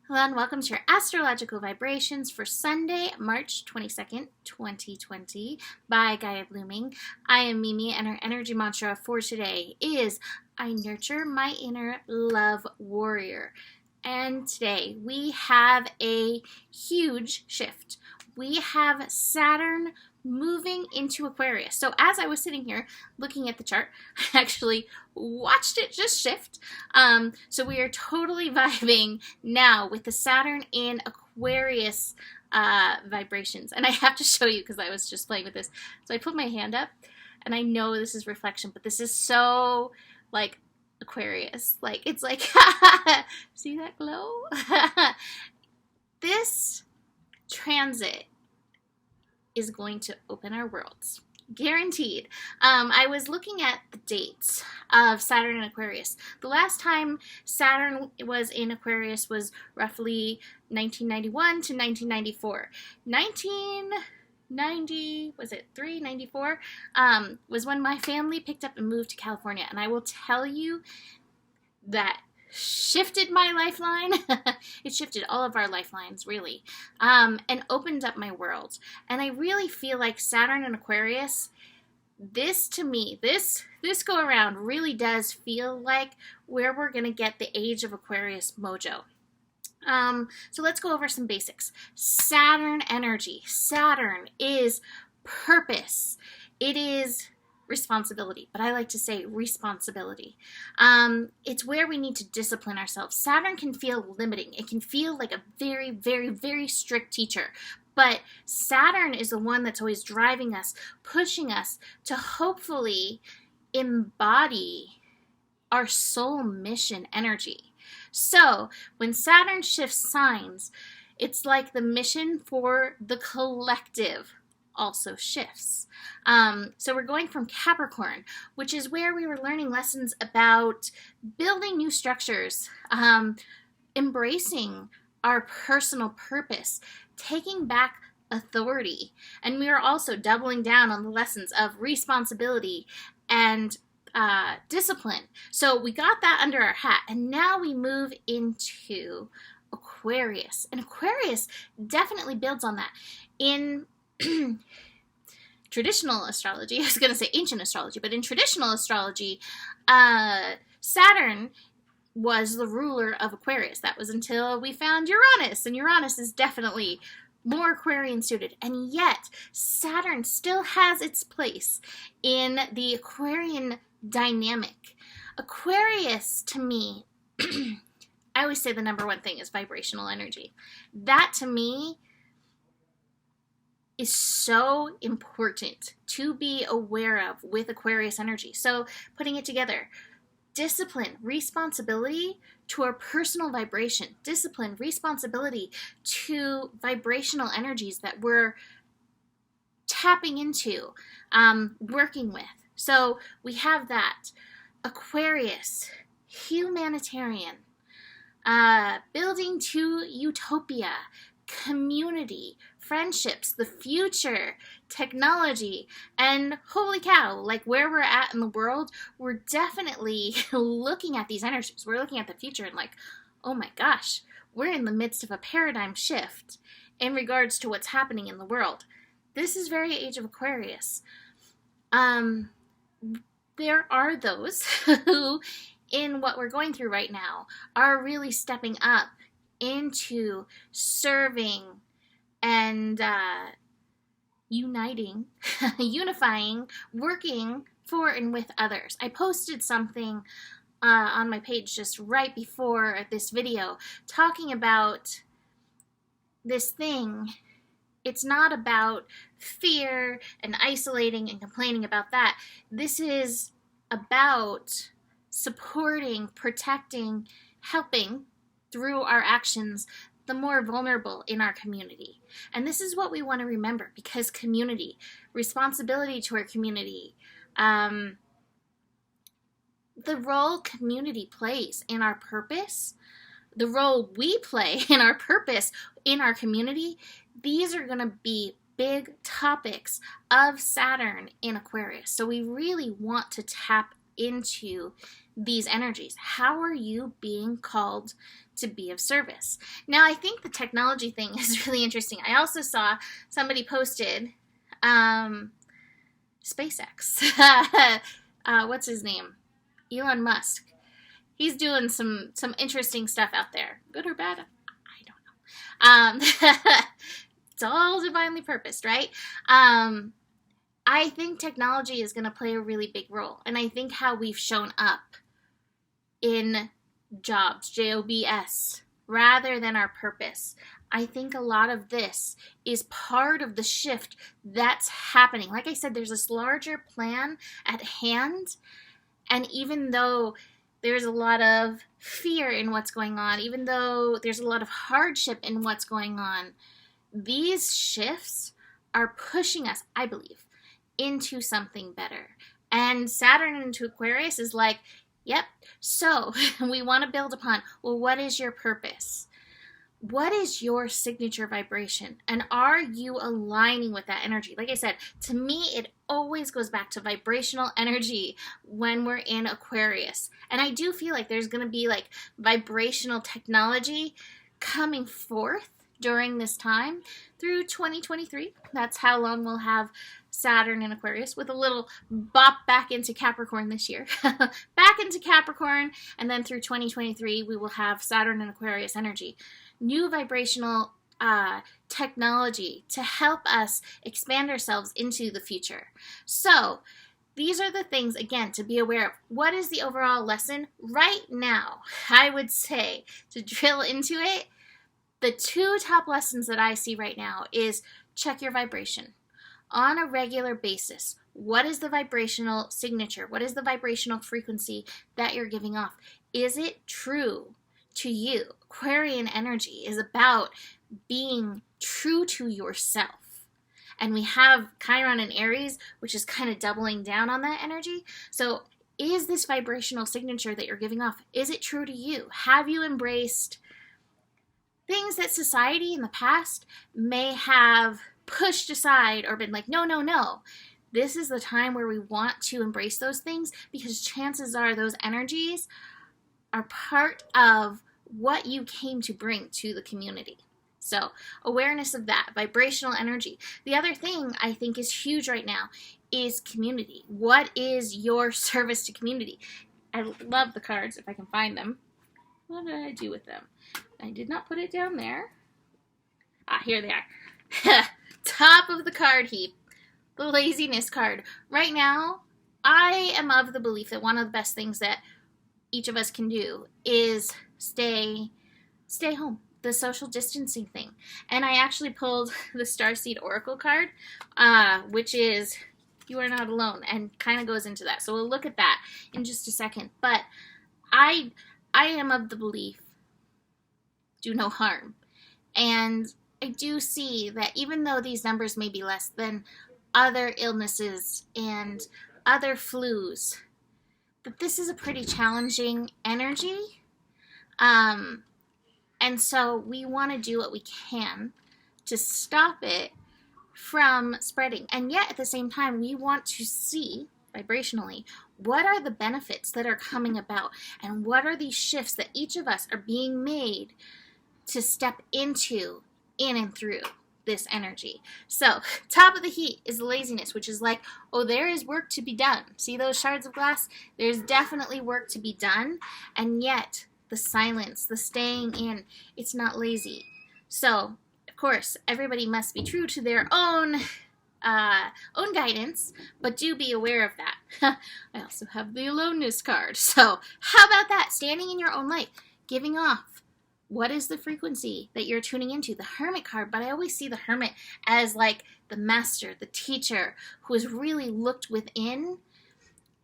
Hello and welcome to your astrological vibrations for Sunday, March 22nd, 2020 by Gaia Blooming. I am Mimi and our energy mantra for today is I nurture my inner love warrior. And today we have a huge shift. We have Saturn moving into Aquarius. So as I was sitting here looking at the chart, I actually watched it just shift. So we are totally vibing now with the Saturn in Aquarius vibrations. And I have to show you because I was just playing with this. So I put my hand up and I know this is reflection, but this is so like Aquarius. Like it's like, see that glow? This transit is going to open our worlds. Guaranteed. I was looking at the dates of Saturn in Aquarius. The last time Saturn was in Aquarius was roughly 1991 to 1994. 1990, was it 394? Was when my family picked up and moved to California. And I will tell you that shifted my lifeline. It shifted all of our lifelines, really, and opened up my world. And I really feel like Saturn and Aquarius, this to me, this go around really does feel like where we're going to get the Age of Aquarius mojo. So let's go over some basics. Saturn energy. Saturn is purpose. It is responsibility, but I like to say responsibility. It's where we need to discipline ourselves. Saturn can feel limiting. It can feel like a very, very, very strict teacher. But Saturn is the one that's always driving us, pushing us to hopefully embody our soul mission energy. So when Saturn shifts signs, it's like the mission for the collective also shifts. So we're going from Capricorn, which is where we were learning lessons about building new structures, embracing our personal purpose, taking back authority. And we are also doubling down on the lessons of responsibility and discipline. So we got that under our hat, and now we move into Aquarius. And Aquarius definitely builds on that. In traditional astrology, I was going to say ancient astrology, but in traditional astrology, Saturn was the ruler of Aquarius. That was until we found Uranus, and Uranus is definitely more Aquarian suited. And yet, Saturn still has its place in the Aquarian dynamic. Aquarius, to me, I always say the number one thing is vibrational energy. That, to me, is so important to be aware of with Aquarius energy. So putting it together, discipline, responsibility to our personal vibration, discipline, responsibility to vibrational energies that we're tapping into, working with. So we have that. Aquarius, humanitarian, building to utopia, community, friendships, the future, technology, and holy cow, like where we're at in the world, we're definitely looking at these energies. We're looking at the future and like, oh my gosh, we're in the midst of a paradigm shift in regards to what's happening in the world. This is very Age of Aquarius. There are those who, in what we're going through right now, are really stepping up into serving and uniting, unifying, working for and with others. I posted something on my page just right before this video talking about this thing. It's not about fear and isolating and complaining about that. This is about supporting, protecting, helping through our actions the more vulnerable in our community. And this is what we want to remember, because community, responsibility to our community, the role community plays in our purpose, the role we play in our purpose in our community, these are going to be big topics of Saturn in Aquarius. So we really want to tap into these energies? How are you being called to be of service? Now, I think the technology thing is really interesting. I also saw somebody posted SpaceX. What's his name? Elon Musk. He's doing some interesting stuff out there. Good or bad? I don't know. It's all divinely purposed, right? I think technology is going to play a really big role. And I think how we've shown up in jobs, JOBS, rather than our purpose. I think a lot of this is part of the shift that's happening. Like I said, there's this larger plan at hand. And even though there's a lot of fear in what's going on, even though there's a lot of hardship in what's going on, these shifts are pushing us, I believe, into something better. And Saturn into Aquarius is like, yep, so we want to build upon, well, what is your purpose? What is your signature vibration? And are you aligning with that energy? Like I said, to me, it always goes back to vibrational energy when we're in Aquarius. And I do feel like there's going to be like vibrational technology coming forth during this time through 2023. That's how long we'll have Saturn in Aquarius, with a little bop back into Capricorn this year. Back into Capricorn, and then through 2023, we will have Saturn in Aquarius energy. New vibrational technology to help us expand ourselves into the future. So these are the things, again, to be aware of. What is the overall lesson right now? I would say, to drill into it, the two top lessons that I see right now is check your vibration on a regular basis. What is the vibrational signature? What is the vibrational frequency that you're giving off? Is it true to you? Aquarian energy is about being true to yourself. And we have Chiron and Aries, which is kind of doubling down on that energy. So is this vibrational signature that you're giving off, is it true to you? Have you embraced things that society in the past may have pushed aside or been like, no, no, no. This is the time where we want to embrace those things, because chances are those energies are part of what you came to bring to the community. So awareness of that, vibrational energy. The other thing I think is huge right now is community. What is your service to community? I love the cards, if I can find them. What did I do with them? I did not put it down there. Here they are. Top of the card heap, the laziness card. Right now, I am of the belief that one of the best things that each of us can do is stay home. The social distancing thing. And I actually pulled the Starseed Oracle card, which is you are not alone, and kind of goes into that. So we'll look at that in just a second. But I am of the belief, do no harm. And I do see that even though these numbers may be less than other illnesses and other flus, that this is a pretty challenging energy. And so we want to do what we can to stop it from spreading. And yet at the same time, we want to see vibrationally what are the benefits that are coming about, and what are these shifts that each of us are being made to step into, in and through this energy. So top of the heat is laziness, which is like, oh, there is work to be done. See those shards of glass? There's definitely work to be done. And yet the silence, the staying in, it's not lazy. So of course, everybody must be true to their own guidance, but do be aware of that. I also have the aloneness card. So how about that? Standing in your own light, giving off. What is the frequency that you're tuning into? The Hermit card, but I always see the Hermit as like the master, the teacher, who has really looked within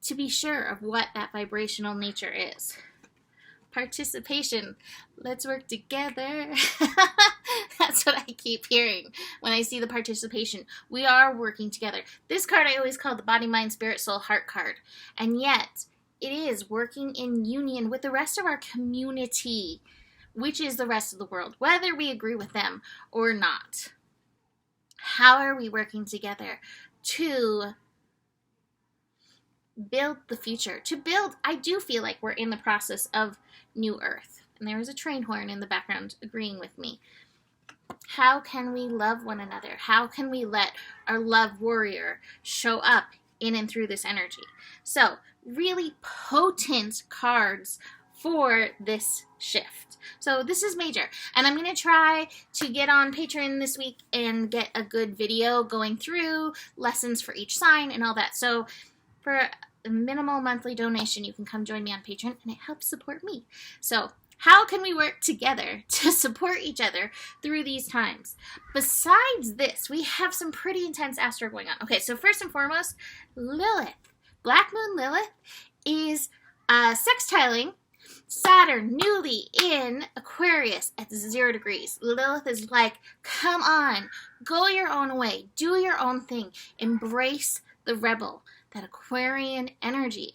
to be sure of what that vibrational nature is. Participation. Let's work together. That's what I keep hearing when I see the participation. We are working together. This card I always call the body, mind, spirit, soul, heart card. And yet, it is working in union with the rest of our community, which is the rest of the world, whether we agree with them or not. How are we working together to build the future. I do feel like we're in the process of New Earth. And there is a train horn in the background agreeing with me. How can we love one another? How can we let our love warrior show up in and through this energy? So, really potent cards for this shift. So this is major. And I'm going to try to get on Patreon this week and get a good video going through lessons for each sign and all that. So for a minimal monthly donation, you can come join me on Patreon, and it helps support me. So how can we work together to support each other through these times? Besides this, we have some pretty intense astro going on. Okay, so first and foremost, Lilith. Black Moon Lilith is sextiling Saturn newly in Aquarius at 0 degrees. Lilith is like, come on, go your own way, do your own thing, embrace the rebel, that Aquarian energy.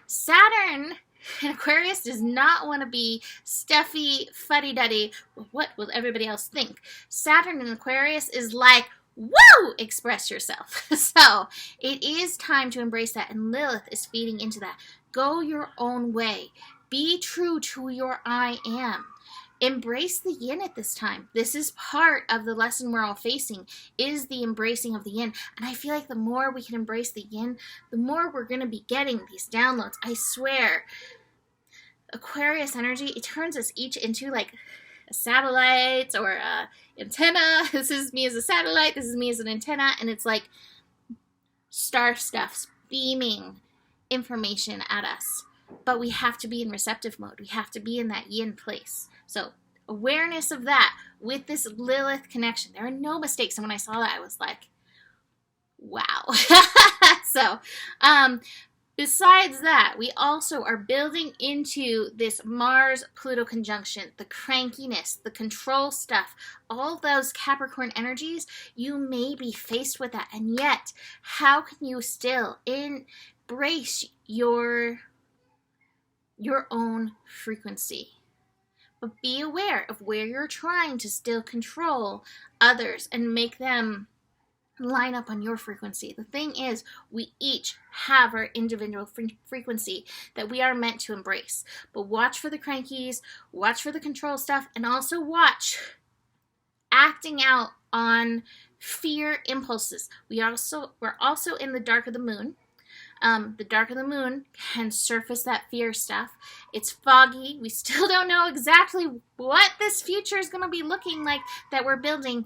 Saturn in Aquarius does not want to be stuffy, fuddy-duddy. What will everybody else think? Saturn in Aquarius is like, woo! Express yourself. So it is time to embrace that, and Lilith is feeding into that. Go your own way. Be true to your I am. Embrace the yin at this time. This is part of the lesson we're all facing, is the embracing of the yin. And I feel like the more we can embrace the yin, the more we're going to be getting these downloads. I swear, Aquarius energy, it turns us each into like a satellite or a antenna. This is me as a satellite. This is me as an antenna. And it's like star stuff's beaming information at us. But we have to be in receptive mode. We have to be in that yin place. So awareness of that with this Lilith connection. There are no mistakes. And when I saw that, I was like, wow. So besides that, we also are building into this Mars-Pluto conjunction, the crankiness, the control stuff, all those Capricorn energies. You may be faced with that. And yet, how can you still embrace your own frequency? But be aware of where you're trying to still control others and make them line up on your frequency. The thing is, we each have our individual frequency that we are meant to embrace. But watch for the crankies, watch for the control stuff, and also watch acting out on fear impulses. We're also in the dark of the moon. The dark of the moon can surface that fear stuff. It's foggy. We still don't know exactly what this future is going to be looking like that we're building.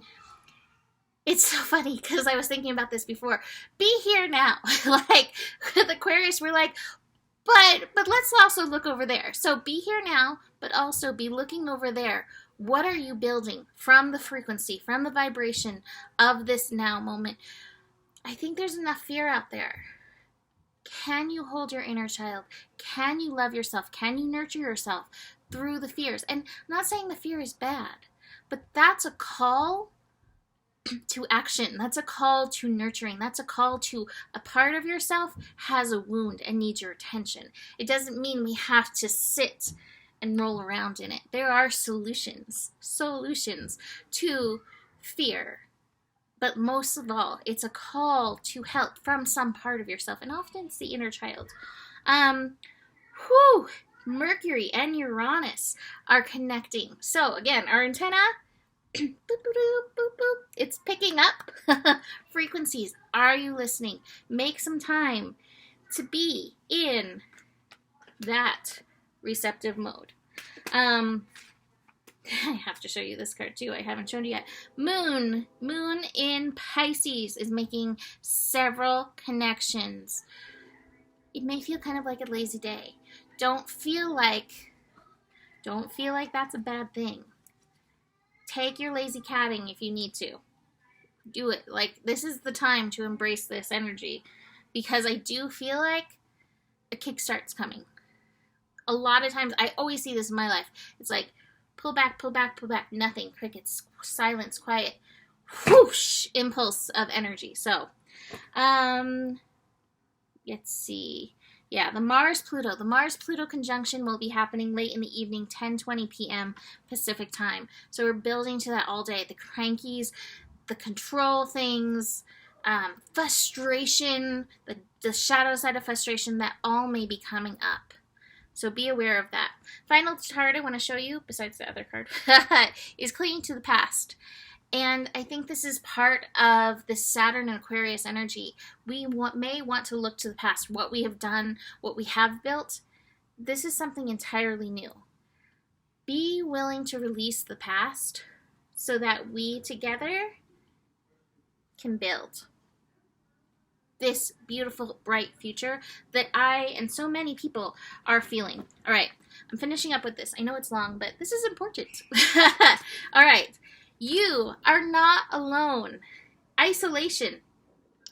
It's so funny because I was thinking about this before. Be here now. Like with Aquarius, we're like, but let's also look over there. So be here now, but also be looking over there. What are you building from the frequency, from the vibration of this now moment? I think there's enough fear out there. Can you hold your inner child? Can you love yourself? Can you nurture yourself through the fears? And I'm not saying the fear is bad, but that's a call to action. That's a call to nurturing. That's a call to a part of yourself has a wound and needs your attention. It doesn't mean we have to sit and roll around in it. There are solutions to fear. But most of all, it's a call to help from some part of yourself, and often it's the inner child. Mercury and Uranus are connecting. So again, our antenna, boop, boop, boop, boop, boop, it's picking up frequencies. Are you listening? Make some time to be in that receptive mode. I have to show you this card too. I haven't shown you yet. Moon in Pisces is making several connections. It may feel kind of like a lazy day. Don't feel like that's a bad thing. Take your lazy catting if you need to. Do it. Like, this is the time to embrace this energy, because I do feel like a kickstart's coming. A lot of times, I always see this in my life. It's like, pull back, pull back, pull back. Nothing. Crickets. Silence. Quiet. Whoosh! Impulse of energy. So, let's see. Yeah, the Mars-Pluto conjunction will be happening late in the evening, 10:20 p.m. Pacific time. So we're building to that all day. The crankies, the control things, frustration, the shadow side of frustration, that all may be coming up. So be aware of that. Final card I want to show you, besides the other card, is clinging to the past. And I think this is part of the Saturn and Aquarius energy. We may want to look to the past, what we have done, what we have built. This is something entirely new. Be willing to release the past so that we together can build this beautiful, bright future that I and so many people are feeling. All right, I'm finishing up with this. I know it's long, but this is important. All right, you are not alone. Isolation.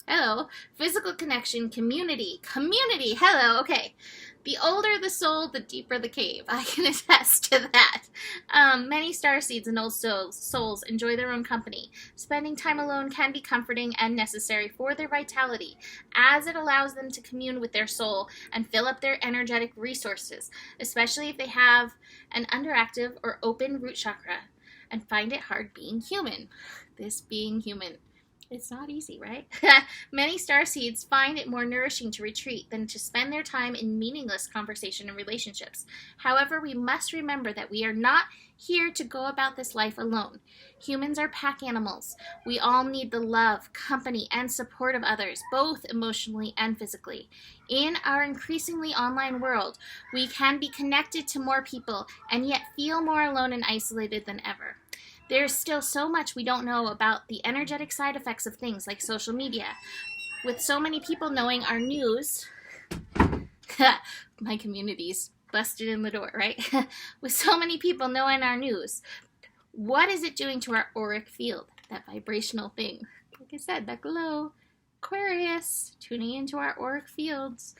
Hello. Physical connection, community. Community. Hello. Okay. The older the soul, the deeper the cave. I can attest to that. Many starseeds and old souls enjoy their own company. Spending time alone can be comforting and necessary for their vitality, as it allows them to commune with their soul and fill up their energetic resources, especially if they have an underactive or open root chakra and find it hard being human. This being human. It's not easy, right? Many starseeds find it more nourishing to retreat than to spend their time in meaningless conversation and relationships. However, we must remember that we are not here to go about this life alone. Humans are pack animals. We all need the love, company, and support of others, both emotionally and physically. In our increasingly online world, we can be connected to more people and yet feel more alone and isolated than ever. There's still so much we don't know about the energetic side effects of things like social media. With so many people knowing our news, my community's busted in the door, right? With so many people knowing our news, what is it doing to our auric field? That vibrational thing. Like I said, that glow. Aquarius, tuning into our auric fields.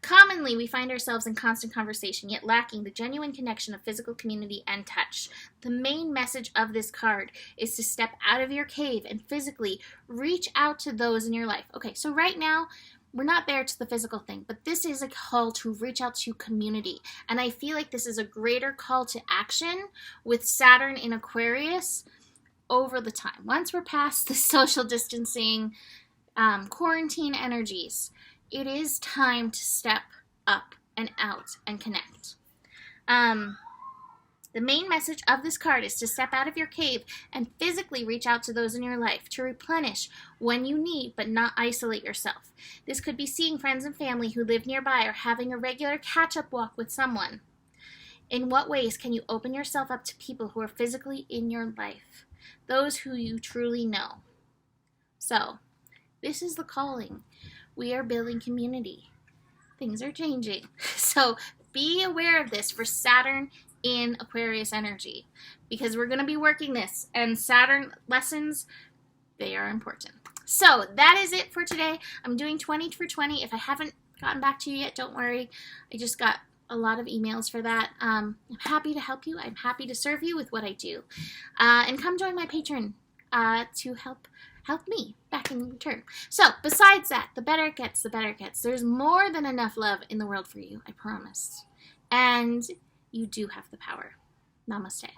Commonly, we find ourselves in constant conversation, yet lacking the genuine connection of physical community and touch. The main message of this card is to step out of your cave and physically reach out to those in your life. Okay, so right now, we're not there to the physical thing, but this is a call to reach out to community. And I feel like this is a greater call to action with Saturn in Aquarius over the time. Once we're past the social distancing, quarantine energies, it is time to step up and out and connect. The main message of this card is to step out of your cave and physically reach out to those in your life to replenish when you need, but not isolate yourself. This could be seeing friends and family who live nearby or having a regular catch-up walk with someone. In what ways can you open yourself up to people who are physically in your life? Those who you truly know. So, this is the calling. We are building community. Things are changing. So be aware of this for Saturn in Aquarius energy, because we're going to be working this, and Saturn lessons, they are important. So that is it for today. I'm doing 20 for 20. If I haven't gotten back to you yet, don't worry. I just got a lot of emails for that. I'm happy to help you. I'm happy to serve you with what I do. And come join my Patreon to help me back in return. So, besides that, the better it gets, the better it gets. There's more than enough love in the world for you, I promise. And you do have the power. Namaste.